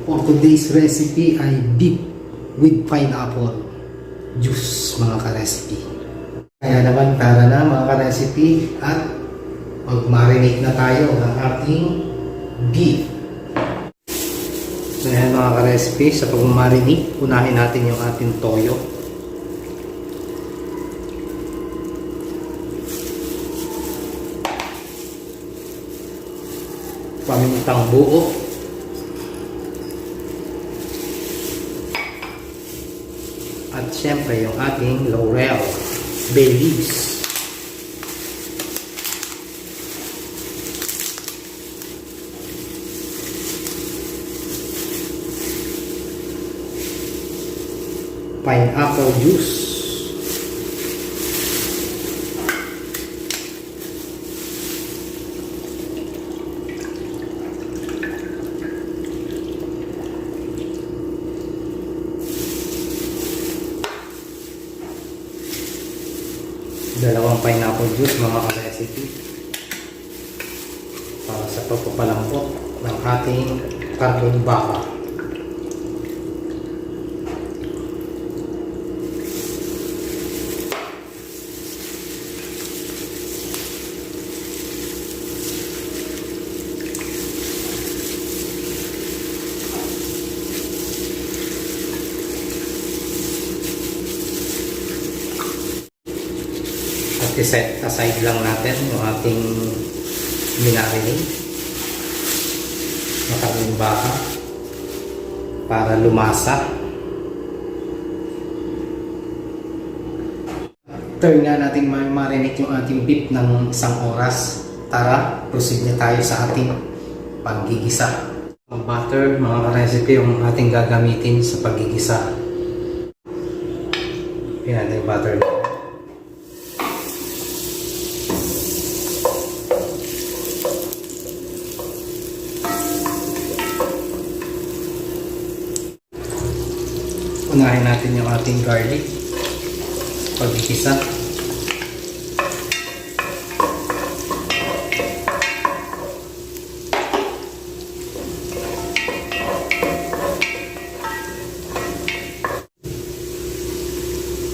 for today's recipe ay beef with pineapple juice mga ka-recipe. Kaya naman tara na mga ka-recipe at mag-marinate na tayo ng ating beef. So yan mga ka-recipe, sa pag-marinate, unahin natin yung ating toyo. Pamintang buo. At syempre yung ating laurel, bay leaves. Pineapple juice. Dalawang pineapple juice mga ka-recipe para sa pagpapalambot ng ating carbon baka. I-set aside lang natin yung ating minarinate na karning baka para lumasa. After nga natin marinate yung ating beef ng isang oras, tara, proceed na tayo sa ating paggigisa. Ang butter, mga recipe yung ating gagamitin sa paggigisa. Yan natin yung butter. Unahin natin yung ating garlic pag-igisa.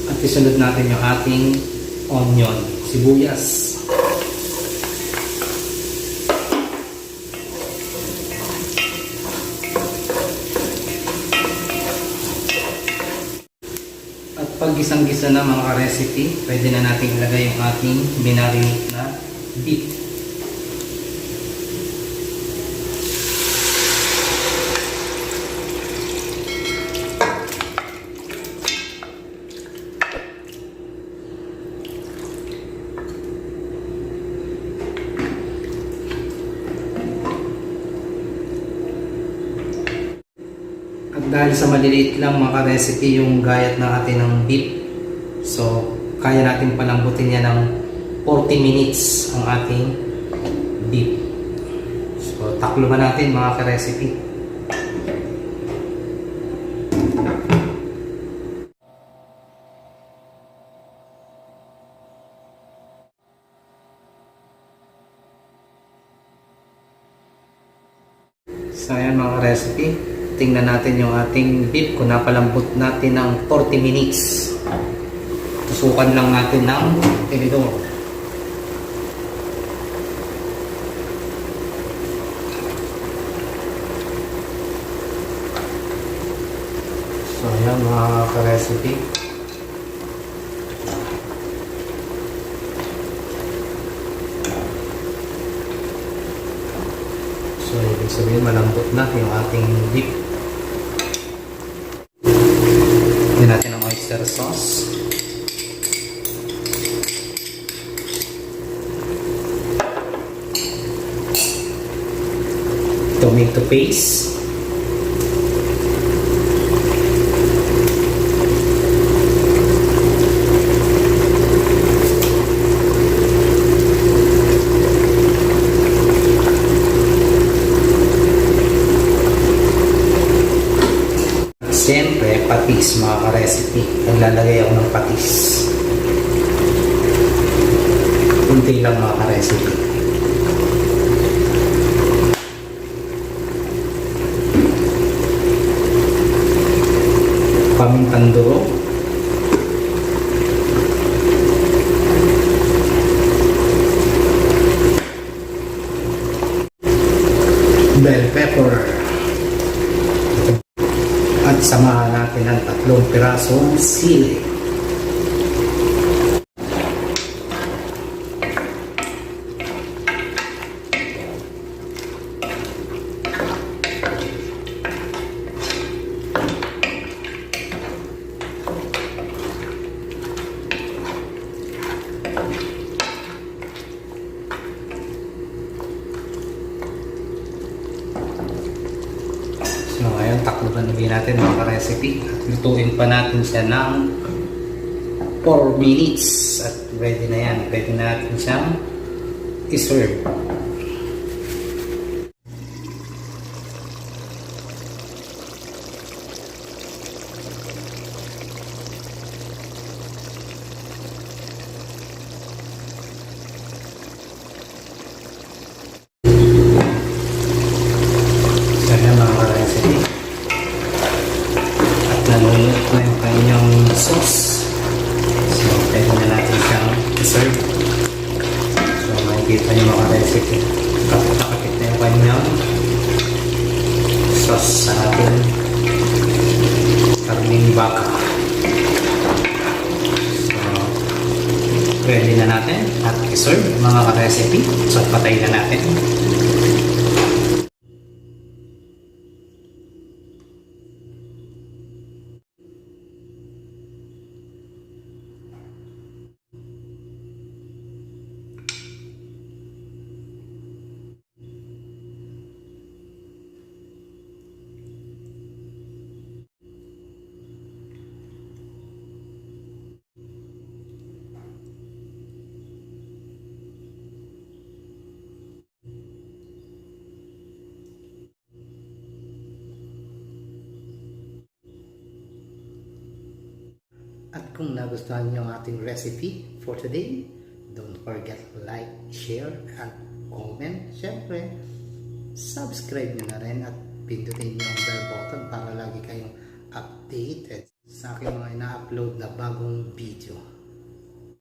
At isunod natin yung ating onion, sibuyas. Pag gisang-gisa na mga recipe, pwede na natin ilagay yung ating minarinate na beef. Dahil sa maliliit lang mga recipe yung gayat ng atin ng beef, so kaya natin palambutin yan ng 40 minutes ang ating beef. So takluban natin mga ka-recipe. So ayan mga ka-recipe, tingnan natin yung ating beef kung napalambot natin ng 40 minutes. Tusukan lang natin ng tinidor. So ayan mga ka-recipe. So ibig sabihin malambot na yung ating beef. Lagyan natin ang oyster sauce. Tomato paste. Siyempre, patis mga ka-recipe. Naglalagay ako ng patis. Kunti lang mga ka-recipe. pamintang durog, bell pepper, at samahan natin ang 3 pirasong sili. So ngayon, takloban natin mga recipe at lutuin pa natin siya ng 4 minutes at ready na yan. Pwede na natin siyang i-serve. Nalulot na yung kanyang sauce. So, pwede na natin siyang i-serve. So, makikita niyo mga recipe. Kapit na yung kanyang sauce sa ating karning baka. So, pwede na natin at i-serve mga recipe. So, patay na natin. At kung nagustuhan niyo ang ating recipe for today, don't forget to like, share, and comment. Siyempre, subscribe niyo na rin at pindutin niyo ang bell button para lagi kayong updated sa aking mga ina-upload na bagong video.